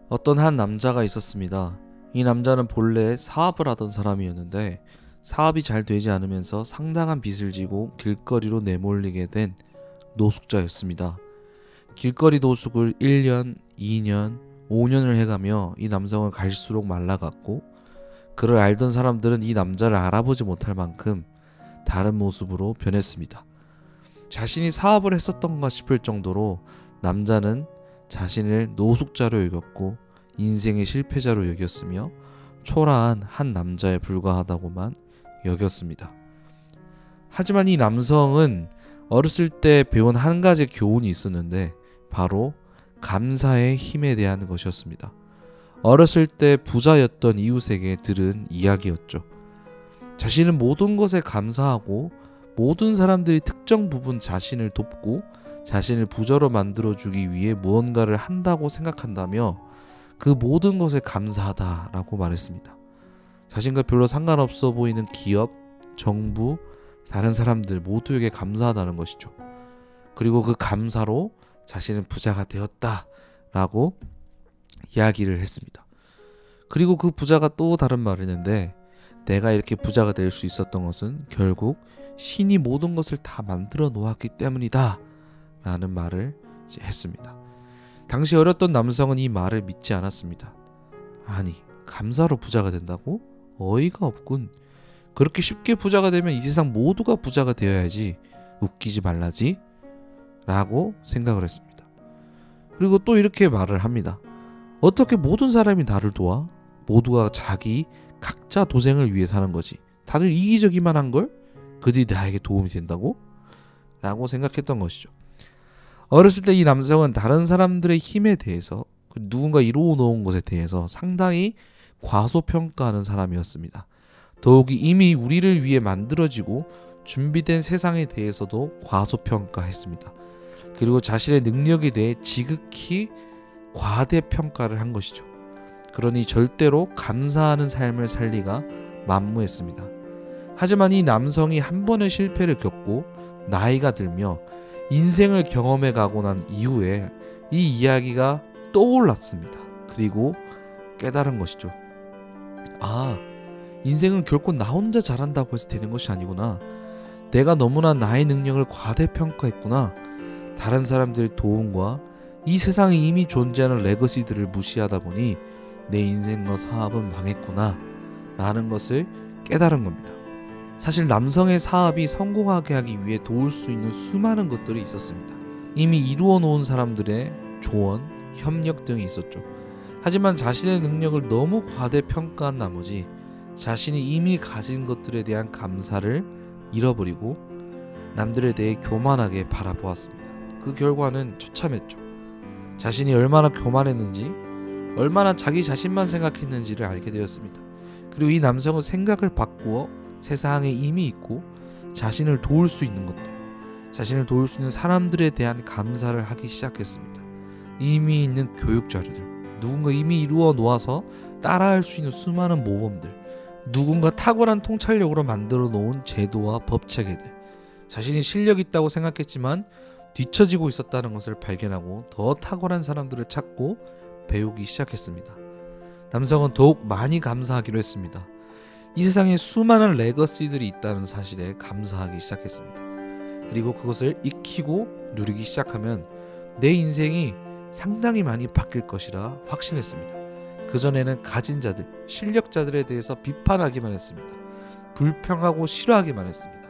어떤 한 남자가 있었습니다. 이 남자는 본래 사업을 하던 사람이었는데 사업이 잘 되지 않으면서 상당한 빚을 지고 길거리로 내몰리게 된 노숙자였습니다. 길거리 노숙을 1년, 2년, 5년을 해가며 이 남성은 갈수록 말라갔고, 그를 알던 사람들은 이 남자를 알아보지 못할 만큼 다른 모습으로 변했습니다. 자신이 사업을 했었던가 싶을 정도로 남자는 자신을 노숙자로 여겼고 인생의 실패자로 여겼으며 초라한 한 남자에 불과하다고만 여겼습니다. 하지만 이 남성은 어렸을 때 배운 한 가지 교훈이 있었는데 바로 감사의 힘에 대한 것이었습니다. 어렸을 때 부자였던 이웃에게 들은 이야기였죠. 자신은 모든 것에 감사하고 모든 사람들이 특정 부분 자신을 돕고 자신을 부자로 만들어주기 위해 무언가를 한다고 생각한다며 그 모든 것에 감사하다라고 말했습니다. 자신과 별로 상관없어 보이는 기업, 정부, 다른 사람들 모두에게 감사하다는 것이죠. 그리고 그 감사로 자신은 부자가 되었다라고 이야기를 했습니다. 그리고 그 부자가 또 다른 말을 했는데, 내가 이렇게 부자가 될 수 있었던 것은 결국 신이 모든 것을 다 만들어 놓았기 때문이다 라는 말을 했습니다. 당시 어렸던 남성은 이 말을 믿지 않았습니다. 아니, 감사로 부자가 된다고? 어이가 없군. 그렇게 쉽게 부자가 되면 이 세상 모두가 부자가 되어야지, 웃기지 말라지 라고 생각을 했습니다. 그리고 또 이렇게 말을 합니다. 어떻게 모든 사람이 나를 도와? 모두가 자기 각자 도생을 위해 사는 거지. 다들 이기적이만 한걸? 그들이 나에게 도움이 된다고? 라고 생각했던 것이죠. 어렸을 때 이 남성은 다른 사람들의 힘에 대해서, 누군가 이루어 놓은 것에 대해서 상당히 과소평가하는 사람이었습니다. 더욱이 이미 우리를 위해 만들어지고 준비된 세상에 대해서도 과소평가했습니다. 그리고 자신의 능력에 대해 지극히 과대평가를 한 것이죠. 그러니 절대로 감사하는 삶을 살리가 만무했습니다. 하지만 이 남성이 한 번의 실패를 겪고 나이가 들며 인생을 경험해 가고 난 이후에 이 이야기가 떠올랐습니다. 그리고 깨달은 것이죠. 아, 인생은 결코 나 혼자 잘한다고 해서 되는 것이 아니구나. 내가 너무나 나의 능력을 과대평가했구나. 다른 사람들의 도움과 이 세상에 이미 존재하는 레거시들을 무시하다 보니 내 인생과 사업은 망했구나 라는 것을 깨달은 겁니다. 사실 남성의 사업이 성공하게 하기 위해 도울 수 있는 수많은 것들이 있었습니다. 이미 이루어 놓은 사람들의 조언, 협력 등이 있었죠. 하지만 자신의 능력을 너무 과대평가한 나머지 자신이 이미 가진 것들에 대한 감사를 잃어버리고 남들에 대해 교만하게 바라보았습니다. 그 결과는 처참했죠. 자신이 얼마나 교만했는지, 얼마나 자기 자신만 생각했는지를 알게 되었습니다. 그리고 이 남성은 생각을 바꾸어 세상에 이미 있고 자신을 도울 수 있는 것들, 자신을 도울 수 있는 사람들에 대한 감사를 하기 시작했습니다. 이미 있는 교육 자료들, 누군가 이미 이루어 놓아서 따라할 수 있는 수많은 모범들, 누군가 탁월한 통찰력으로 만들어 놓은 제도와 법체계들, 자신이 실력 있다고 생각했지만 뒤처지고 있었다는 것을 발견하고 더 탁월한 사람들을 찾고 배우기 시작했습니다. 남성은 더욱 많이 감사하기로 했습니다. 이 세상에 수많은 레거시들이 있다는 사실에 감사하기 시작했습니다. 그리고 그것을 익히고 누리기 시작하면 내 인생이 상당히 많이 바뀔 것이라 확신했습니다. 그전에는 가진 자들, 실력자들에 대해서 비판하기만 했습니다. 불평하고 싫어하기만 했습니다.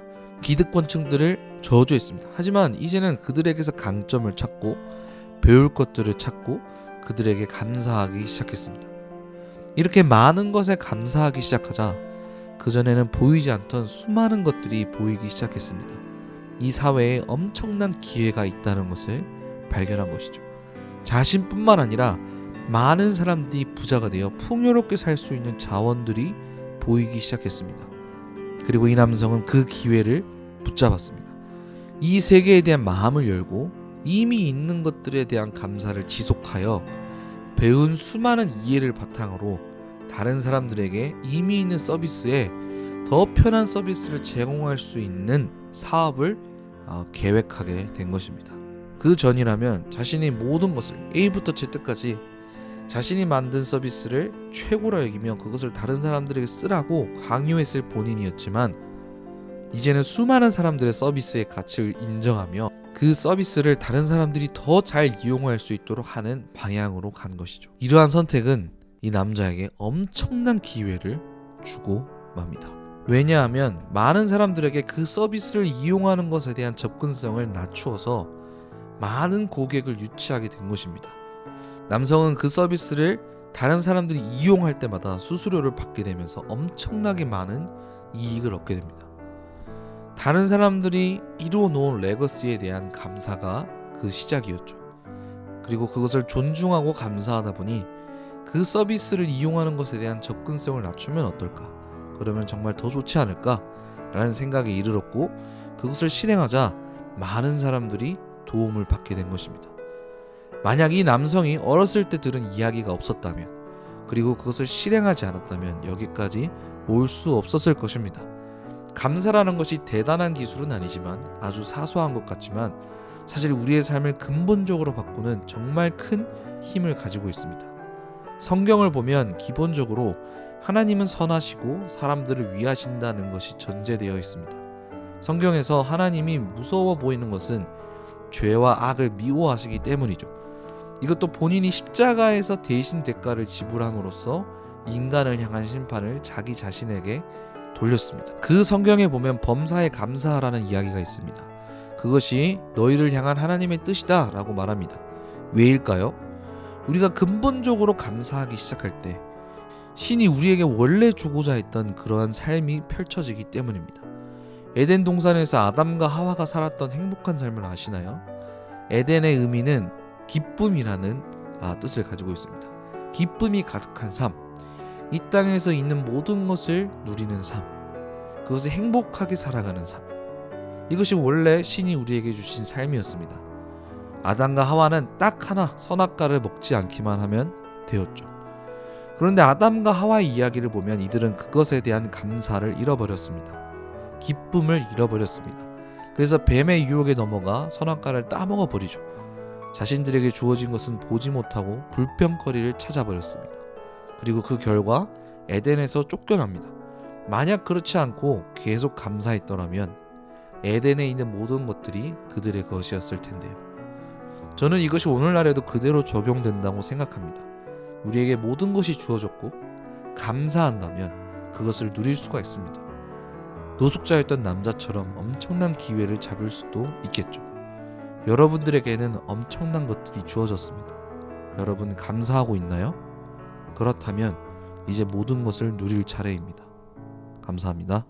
기득권층들을 저주했습니다. 하지만 이제는 그들에게서 강점을 찾고 배울 것들을 찾고 그들에게 감사하기 시작했습니다. 이렇게 많은 것에 감사하기 시작하자 그전에는 보이지 않던 수많은 것들이 보이기 시작했습니다. 이 사회에 엄청난 기회가 있다는 것을 발견한 것이죠. 자신뿐만 아니라 많은 사람들이 부자가 되어 풍요롭게 살 수 있는 자원들이 보이기 시작했습니다. 그리고 이 남성은 그 기회를 붙잡았습니다. 이 세계에 대한 마음을 열고 이미 있는 것들에 대한 감사를 지속하여 배운 수많은 이해를 바탕으로 다른 사람들에게 이미 있는 서비스에 더 편한 서비스를 제공할 수 있는 사업을 계획하게 된 것입니다. 그 전이라면 자신이 모든 것을 A부터 Z까지 자신이 만든 서비스를 최고라 여기며 그것을 다른 사람들에게 쓰라고 강요했을 본인이었지만 이제는 수많은 사람들의 서비스의 가치를 인정하며 그 서비스를 다른 사람들이 더 잘 이용할 수 있도록 하는 방향으로 간 것이죠. 이러한 선택은 이 남자에게 엄청난 기회를 주고 맙니다. 왜냐하면 많은 사람들에게 그 서비스를 이용하는 것에 대한 접근성을 낮추어서 많은 고객을 유치하게 된 것입니다. 남성은 그 서비스를 다른 사람들이 이용할 때마다 수수료를 받게 되면서 엄청나게 많은 이익을 얻게 됩니다. 다른 사람들이 이루어 놓은 레거시에 대한 감사가 그 시작이었죠. 그리고 그것을 존중하고 감사하다 보니 그 서비스를 이용하는 것에 대한 접근성을 낮추면 어떨까? 그러면 정말 더 좋지 않을까? 라는 생각에 이르렀고 그것을 실행하자 많은 사람들이 도움을 받게 된 것입니다. 만약 이 남성이 어렸을 때 들은 이야기가 없었다면 그리고 그것을 실행하지 않았다면 여기까지 올 수 없었을 것입니다. 감사라는 것이 대단한 기술은 아니지만 아주 사소한 것 같지만 사실 우리의 삶을 근본적으로 바꾸는 정말 큰 힘을 가지고 있습니다. 성경을 보면 기본적으로 하나님은 선하시고 사람들을 위하신다는 것이 전제되어 있습니다. 성경에서 하나님이 무서워 보이는 것은 죄와 악을 미워하시기 때문이죠. 이것도 본인이 십자가에서 대신 대가를 지불함으로써 인간을 향한 심판을 자기 자신에게 돌렸습니다. 그 성경에 보면 범사에 감사하라는 이야기가 있습니다. 그것이 너희를 향한 하나님의 뜻이다 라고 말합니다. 왜일까요? 우리가 근본적으로 감사하기 시작할 때 신이 우리에게 원래 주고자 했던 그러한 삶이 펼쳐지기 때문입니다. 에덴 동산에서 아담과 하와가 살았던 행복한 삶을 아시나요? 에덴의 의미는 기쁨이라는 뜻을 가지고 있습니다. 기쁨이 가득한 삶, 이 땅에서 있는 모든 것을 누리는 삶, 그것을 행복하게 살아가는 삶, 이것이 원래 신이 우리에게 주신 삶이었습니다. 아담과 하와는 딱 하나 선악과를 먹지 않기만 하면 되었죠. 그런데 아담과 하와의 이야기를 보면 이들은 그것에 대한 감사를 잃어버렸습니다. 기쁨을 잃어버렸습니다. 그래서 뱀의 유혹에 넘어가 선악과를 따먹어 버리죠. 자신들에게 주어진 것은 보지 못하고 불평거리를 찾아버렸습니다. 그리고 그 결과 에덴에서 쫓겨납니다. 만약 그렇지 않고 계속 감사했더라면 에덴에 있는 모든 것들이 그들의 것이었을 텐데요. 저는 이것이 오늘날에도 그대로 적용된다고 생각합니다. 우리에게 모든 것이 주어졌고 감사한다면 그것을 누릴 수가 있습니다. 노숙자였던 남자처럼 엄청난 기회를 잡을 수도 있겠죠. 여러분들에게는 엄청난 것들이 주어졌습니다. 여러분 감사하고 있나요? 그렇다면 이제 모든 것을 누릴 차례입니다. 감사합니다.